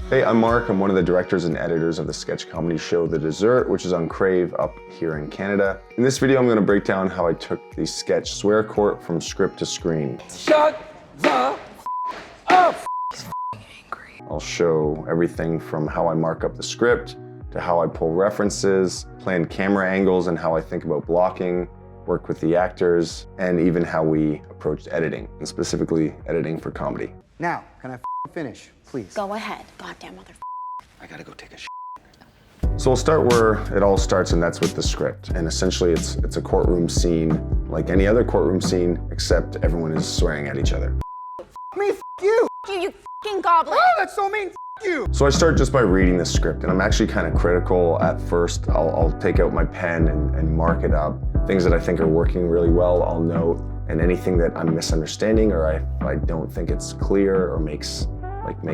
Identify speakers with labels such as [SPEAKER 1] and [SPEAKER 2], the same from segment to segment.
[SPEAKER 1] Hey, I'm Mark. I'm one of the directors and editors of the sketch comedy show The Dessert, which is on Crave up here in Canada. In this video, I'm going to break down how I took the sketch Swear Court from script to screen.
[SPEAKER 2] Shut the up!
[SPEAKER 1] He's angry. I'll show everything from how I mark up the script to how I pull references, plan camera angles and how I think about blocking, work with the actors, and even how we approached editing, and specifically editing for comedy.
[SPEAKER 3] Now, can I finish, please?
[SPEAKER 4] Go ahead, goddamn motherfucker.
[SPEAKER 3] I gotta go take a shit.
[SPEAKER 1] So we'll start where it all starts, and that's with the script. And essentially it's a courtroom scene like any other courtroom scene, except everyone is swearing at each other.
[SPEAKER 3] Me, you!
[SPEAKER 4] You fucking goblin!
[SPEAKER 3] Oh, that's so mean, you!
[SPEAKER 1] So I start just by reading the script, and I'm actually kind of critical at first. I'll take out my pen and mark it up. Things that I think are working really well, I'll note, and anything that I'm misunderstanding or I don't think it's clear or makes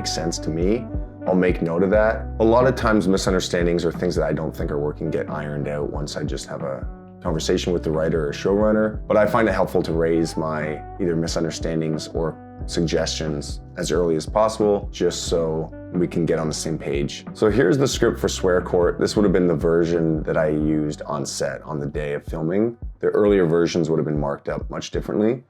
[SPEAKER 1] sense to me, I'll make note of that. A lot of times misunderstandings or things that I don't think are working get ironed out once I just have a conversation with the writer or showrunner, but I find it helpful to raise my either misunderstandings or suggestions as early as possible, just so we can get on the same page. So here's the script for Swear Court. This would have been the version that I used on set on the day of filming. The earlier versions would have been marked up much differently.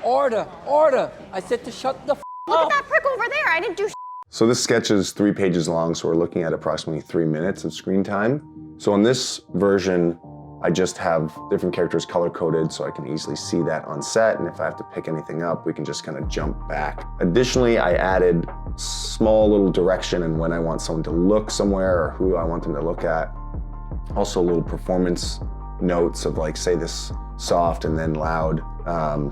[SPEAKER 2] Order, order! I said to shut the
[SPEAKER 4] Look at that prick over there, I didn't do
[SPEAKER 1] So this sketch is 3 pages long, so we're looking at approximately 3 minutes of screen time. So on this version, I just have different characters color-coded so I can easily see that on set, and if I have to pick anything up, we can just kind of jump back. Additionally, I added small little direction and when I want someone to look somewhere or who I want them to look at. Also little performance notes of like, say this soft and then loud,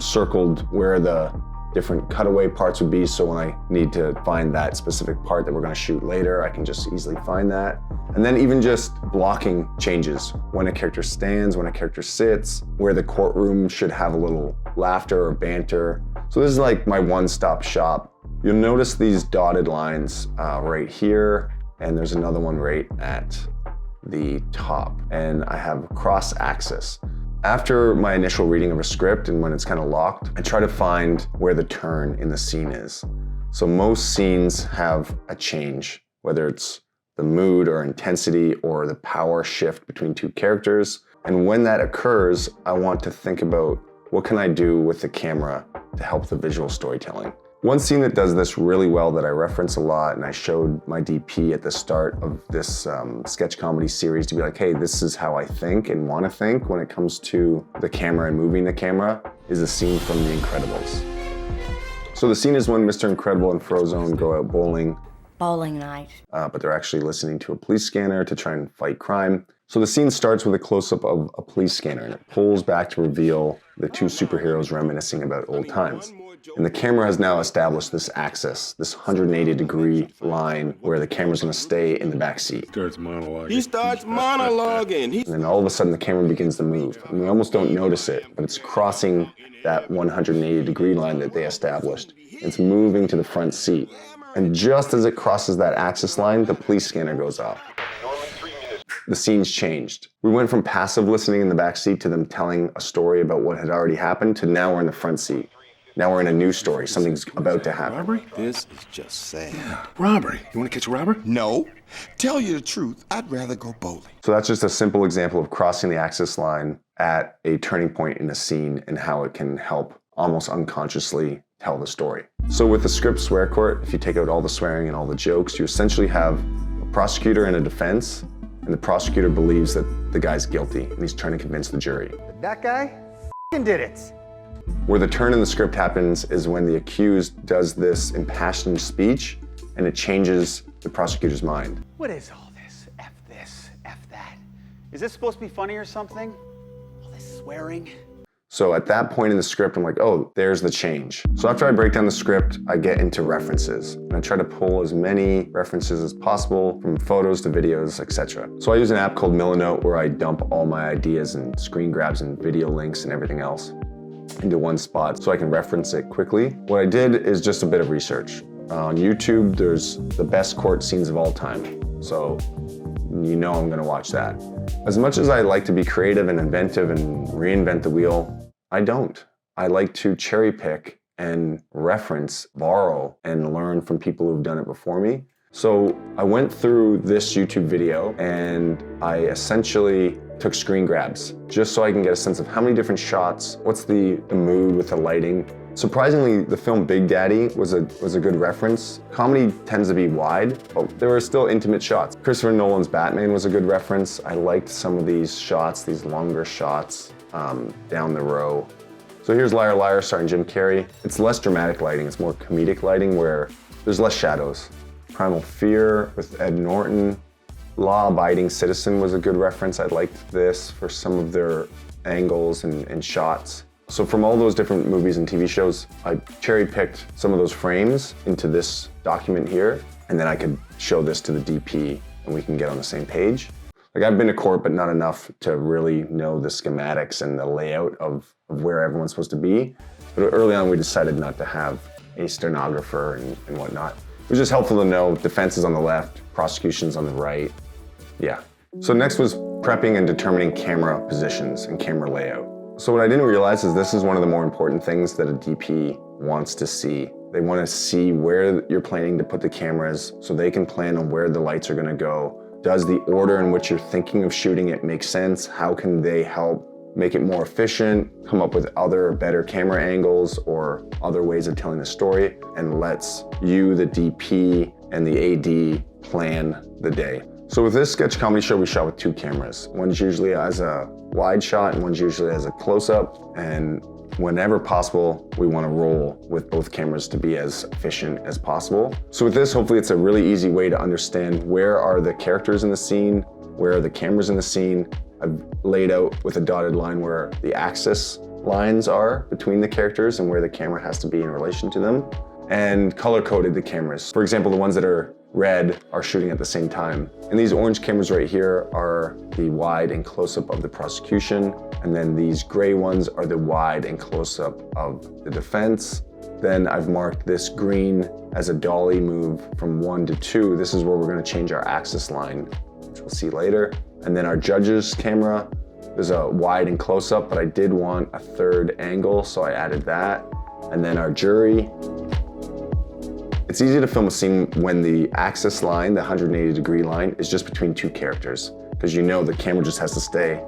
[SPEAKER 1] circled where the different cutaway parts would be, so when I need to find that specific part that we're gonna shoot later, I can just easily find that. And then even just blocking changes, when a character stands, when a character sits, where the courtroom should have a little laughter or banter. So this is like my one-stop shop. You'll notice these dotted lines right here, and there's another one right at the top, and I have cross-axis. After my initial reading of a script and when it's kind of locked, I try to find where the turn in the scene is. So most scenes have a change, whether it's the mood or intensity or the power shift between two characters. And when that occurs, I want to think about what can I do with the camera to help the visual storytelling. One scene that does this really well that I reference a lot, and I showed my DP at the start of this sketch comedy series to be like, hey, this is how I think and want to think when it comes to the camera and moving the camera, is a scene from The Incredibles. So the scene is when Mr. Incredible and Frozone go out bowling.
[SPEAKER 4] Bowling night.
[SPEAKER 1] But they're actually listening to a police scanner to try and fight crime. So the scene starts with a close-up of a police scanner, and it pulls back to reveal the two superheroes reminiscing about old times. And the camera has now established this axis, this 180-degree line where the camera's gonna stay in the back seat.
[SPEAKER 5] He starts monologuing.
[SPEAKER 1] And then all of a sudden the camera begins to move. And we almost don't notice it, but it's crossing that 180-degree line that they established. It's moving to the front seat. And just as it crosses that axis line, the police scanner goes off. The scene's changed. We went from passive listening in the back seat to them telling a story about what had already happened to now we're in the front seat. Now we're in a new story. Something's about to happen.
[SPEAKER 5] Robbery? This is just sad.
[SPEAKER 6] Yeah, robbery. You want to catch a robber?
[SPEAKER 5] No. Tell you the truth, I'd rather go bowling.
[SPEAKER 1] So that's just a simple example of crossing the axis line at a turning point in a scene and how it can help almost unconsciously tell the story. So with the script Swear Court, if you take out all the swearing and all the jokes, you essentially have a prosecutor and a defense, and the prosecutor believes that the guy's guilty and he's trying to convince the jury.
[SPEAKER 3] That guy did it.
[SPEAKER 1] Where the turn in the script happens is when the accused does this impassioned speech and it changes the prosecutor's mind.
[SPEAKER 7] What is all this, F that? Is this supposed to be funny or something? All this swearing?
[SPEAKER 1] So at that point in the script, I'm like, oh, there's the change. So after I break down the script, I get into references. And I try to pull as many references as possible, from photos to videos, etc. So I use an app called Milanote where I dump all my ideas and screen grabs and video links and everything else into one spot so I can reference it quickly. What I did is just a bit of research. On YouTube, there's the best court scenes of all time. So you know I'm gonna watch that. As much as I like to be creative and inventive and reinvent the wheel, I don't. I like to cherry pick and reference, borrow, and learn from people who've done it before me. So I went through this YouTube video and I essentially took screen grabs just so I can get a sense of how many different shots, what's the mood with the lighting. Surprisingly, the film Big Daddy was a good reference. Comedy tends to be wide, but there were still intimate shots. Christopher Nolan's Batman was a good reference. I liked some of these shots, these longer shots down the row. So here's Liar Liar starring Jim Carrey. It's less dramatic lighting, it's more comedic lighting where there's less shadows. Primal Fear with Ed Norton. Law Abiding Citizen was a good reference. I liked this for some of their angles and shots. So from all those different movies and TV shows, I cherry-picked some of those frames into this document here, and then I could show this to the DP and we can get on the same page. Like I've been to court, but not enough to really know the schematics and the layout of where everyone's supposed to be. But early on, we decided not to have a stenographer and whatnot. It was just helpful to know defense is on the left, prosecution's on the right. Yeah. So next was prepping and determining camera positions and camera layout. So what I didn't realize is this is one of the more important things that a DP wants to see. They want to see where you're planning to put the cameras so they can plan on where the lights are going to go. Does the order in which you're thinking of shooting it make sense? How can they help make it more efficient, come up with other better camera angles or other ways of telling the story, and lets you, the DP, and the AD plan the day. So with this sketch comedy show, we shot with 2 cameras. One's usually as a wide shot and one's usually as a close-up, and whenever possible, we want to roll with both cameras to be as efficient as possible. So with this, hopefully it's a really easy way to understand where are the characters in the scene, where are the cameras in the scene. I've laid out with a dotted line where the axis lines are between the characters and where the camera has to be in relation to them, and color-coded the cameras. For example, the ones that are red are shooting at the same time. And these orange cameras right here are the wide and close-up of the prosecution, and then these gray ones are the wide and close-up of the defense. Then I've marked this green as a dolly move from 1 to 2. This is where we're gonna change our axis line, which we'll see later. And then our judge's camera, there's a wide and close-up, but I did want a third angle, so I added that. And then our jury. It's easy to film a scene when the axis line, the 180-degree line, is just between 2 characters, because you know the camera just has to stay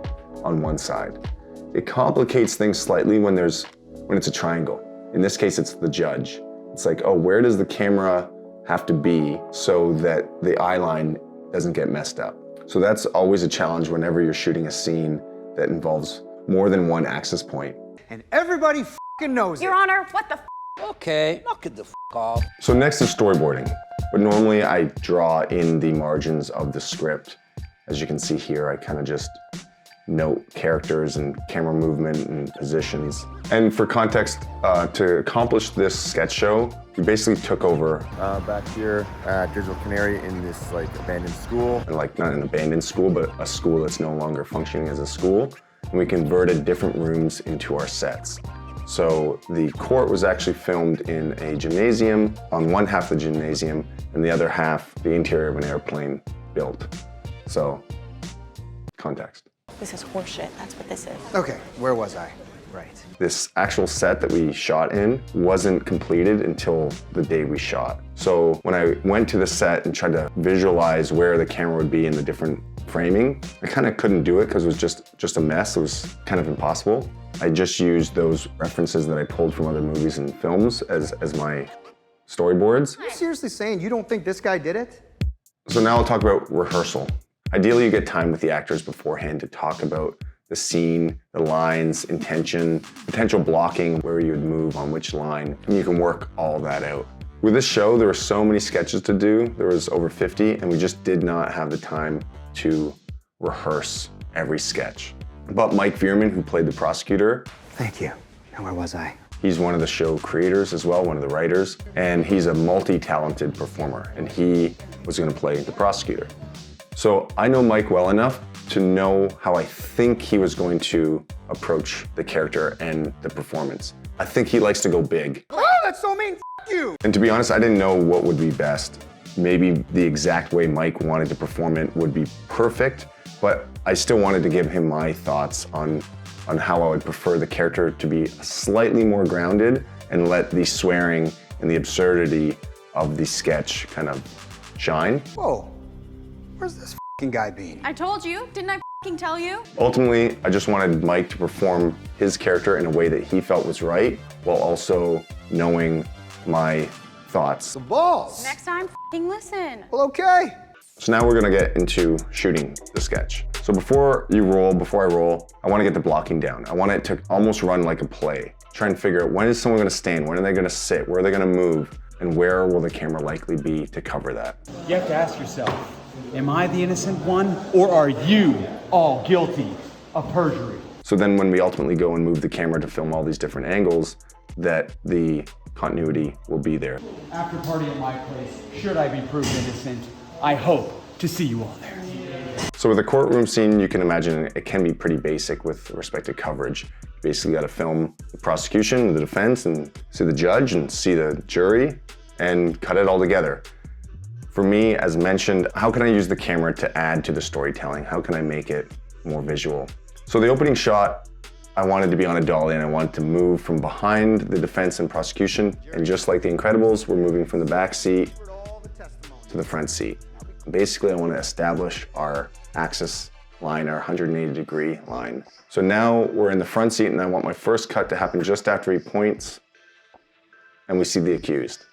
[SPEAKER 1] on one side. It complicates things slightly when it's a triangle. In this case, it's the judge. It's like, oh, where does the camera have to be so that the eye line doesn't get messed up? So that's always a challenge whenever you're shooting a scene that involves more than one axis point.
[SPEAKER 3] And everybody f***ing knows
[SPEAKER 4] Your
[SPEAKER 3] it.
[SPEAKER 4] Honor, what the f?
[SPEAKER 2] Okay, knock it the f off.
[SPEAKER 1] So next is storyboarding. But normally I draw in the margins of the script. As you can see here, I kind of just note characters and camera movement and positions. And for context, to accomplish this sketch show, we basically took over
[SPEAKER 8] back here at Digital Canary in this like abandoned school.
[SPEAKER 1] and like not an abandoned school, but a school that's no longer functioning as a school. And we converted different rooms into our sets. So the court was actually filmed in a gymnasium, on one half of the gymnasium, and the other half, the interior of an airplane built. So, context.
[SPEAKER 4] This is horseshit. That's what this is.
[SPEAKER 3] Okay, where was I? Right.
[SPEAKER 1] This actual set that we shot in wasn't completed until the day we shot. So when I went to the set and tried to visualize where the camera would be in the different framing, I kind of couldn't do it because it was just a mess. It was kind of impossible. I just used those references that I pulled from other movies and films as my storyboards.
[SPEAKER 3] Are you seriously saying you don't think this guy did it?
[SPEAKER 1] So now I'll talk about rehearsal. Ideally, you get time with the actors beforehand to talk about the scene, the lines, intention, potential blocking, where you would move on which line, and you can work all that out. With this show, there were so many sketches to do. There was over 50, and we just did not have the time to rehearse every sketch. But Mike Veerman, who played the prosecutor,
[SPEAKER 3] Thank you. Now where was I?
[SPEAKER 1] he's one of the show creators as well, one of the writers, and he's a multi-talented performer, and he was gonna play the prosecutor. So I know Mike well enough to know how I think he was going to approach the character and the performance. I think he likes to go big.
[SPEAKER 3] Oh, that's so mean. F you.
[SPEAKER 1] And to be honest, I didn't know what would be best. Maybe the exact way Mike wanted to perform it would be perfect, but I still wanted to give him my thoughts on how I would prefer the character to be slightly more grounded and let the swearing and the absurdity of the sketch kind of shine.
[SPEAKER 3] Whoa, where's this fucking guy been?
[SPEAKER 4] I told you, didn't I fucking tell you?
[SPEAKER 1] Ultimately, I just wanted Mike to perform his character in a way that he felt was right, while also knowing my thoughts.
[SPEAKER 3] The balls.
[SPEAKER 4] Next time, fucking listen.
[SPEAKER 3] Well, okay.
[SPEAKER 1] So now we're gonna get into shooting the sketch. So before I roll, I wanna get the blocking down. I want it to almost run like a play. Try and figure out when is someone gonna stand, when are they gonna sit, where are they gonna move, and where will the camera likely be to cover that.
[SPEAKER 9] You have to ask yourself, am I the innocent one, or are you all guilty of perjury?
[SPEAKER 1] So then when we ultimately go and move the camera to film all these different angles, that the continuity will be there.
[SPEAKER 9] After party at my place, should I be proved innocent, I hope to see you all there.
[SPEAKER 1] So with a courtroom scene, you can imagine it can be pretty basic with respect to coverage. You basically got to film the prosecution, the defense, and see the judge and see the jury and cut it all together. For me, as mentioned, how can I use the camera to add to the storytelling? How can I make it more visual? So the opening shot, I wanted to be on a dolly and I wanted to move from behind the defense and prosecution. And just like The Incredibles, we're moving from the back seat to the front seat. Basically, I want to establish our axis line, our 180-degree line. So now we're in the front seat and I want my first cut to happen just after he points and we see the accused.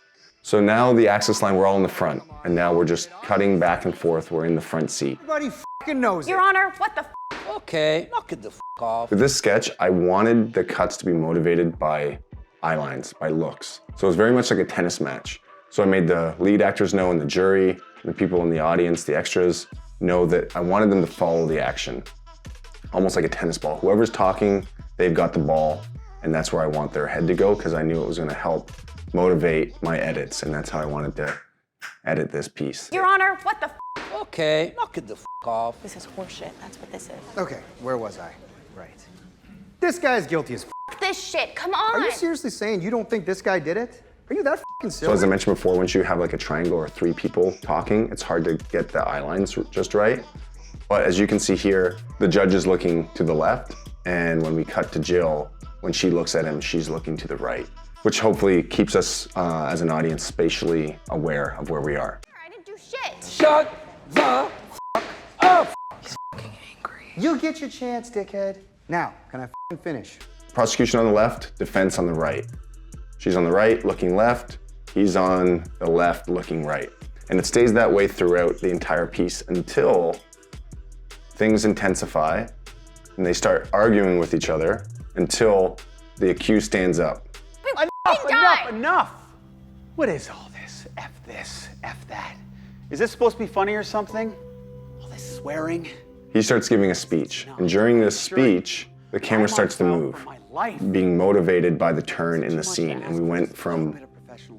[SPEAKER 1] So now the axis line, we're all in the front, and now we're just cutting back and forth. We're in the front seat.
[SPEAKER 3] Everybody fucking knows
[SPEAKER 4] Your
[SPEAKER 3] it.
[SPEAKER 4] Honor, what the f?
[SPEAKER 2] Okay, knock it the f off.
[SPEAKER 1] For this sketch, I wanted the cuts to be motivated by eye lines, by looks. So it was very much like a tennis match. So I made the lead actors know and the jury, the people in the audience, the extras, know that I wanted them to follow the action. Almost like a tennis ball. Whoever's talking, they've got the ball, and that's where I want their head to go because I knew it was gonna help motivate my edits, and that's how I wanted to edit this piece.
[SPEAKER 4] Your Honor, what the f?
[SPEAKER 2] Okay, knock it the f off.
[SPEAKER 4] This is horseshit, that's what this is.
[SPEAKER 3] Okay, where was I? Right. This guy's guilty as f.
[SPEAKER 4] This shit, come on!
[SPEAKER 3] Are you seriously saying you don't think this guy did it? Are you that fucking silly?
[SPEAKER 1] So as I mentioned before, once you have like a triangle or three people talking, it's hard to get the eye lines just right. But as you can see here, the judge is looking to the left, and when we cut to Jill, when she looks at him, she's looking to the right, which hopefully keeps us as an audience spatially aware of where we are.
[SPEAKER 4] I didn't do shit!
[SPEAKER 2] Shut the f up!
[SPEAKER 3] You get your chance, dickhead. Now, can I fucking finish?
[SPEAKER 1] Prosecution on the left, defense on the right. She's on the right, looking left. He's on the left, looking right. And it stays that way throughout the entire piece until things intensify and they start arguing with each other until the accused stands up.
[SPEAKER 7] Enough! What is all this? F that. Is this supposed to be funny or something? All this swearing?
[SPEAKER 1] He starts giving a speech. And during this speech, the camera starts to move, being motivated by the turn in the scene. And we went from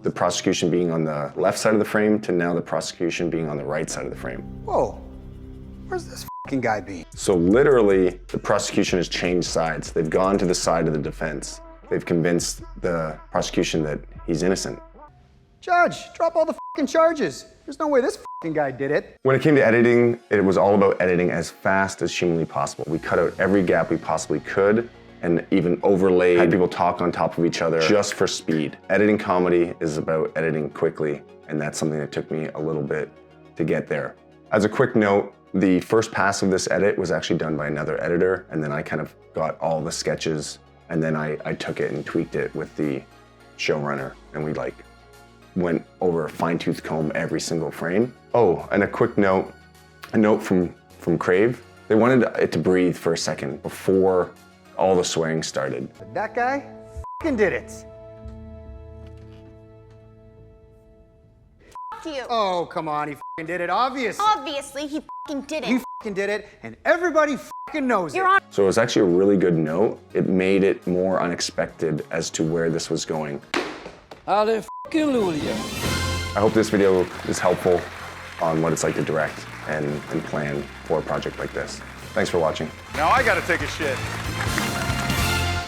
[SPEAKER 1] the prosecution being on the left side of the frame to now the prosecution being on the right side of the frame.
[SPEAKER 3] Whoa, where's this fucking guy been?
[SPEAKER 1] So literally, the prosecution has changed sides. They've gone to the side of the defense. They've convinced the prosecution that he's innocent.
[SPEAKER 3] Judge, drop all the fucking charges. There's no way this fucking guy did it.
[SPEAKER 1] When it came to editing, it was all about editing as fast as humanly possible. We cut out every gap we possibly could and even overlaid, had people talk on top of each other just for speed. Editing comedy is about editing quickly, and that's something that took me a little bit to get there. As a quick note, the first pass of this edit was actually done by another editor, and then I kind of got all the sketches, and then I took it and tweaked it with the showrunner, and we went over a fine-tooth comb every single frame. Oh, and a quick note, a note from Crave. They wanted it to breathe for a second before all the swearing started.
[SPEAKER 3] That guy fucking did it.
[SPEAKER 4] F you.
[SPEAKER 3] Oh, come on, he fucking did it, obviously.
[SPEAKER 4] Obviously, he fucking did it.
[SPEAKER 3] He fucking did it, and everybody fucking knows
[SPEAKER 4] Your
[SPEAKER 3] it.
[SPEAKER 4] Honor.
[SPEAKER 1] So it was actually a really good note. It made it more unexpected as to where this was going.
[SPEAKER 2] Hallelujah.
[SPEAKER 1] I hope this video is helpful on what it's like to direct and plan for a project like this. Thanks for watching.
[SPEAKER 7] Now I gotta take a shit.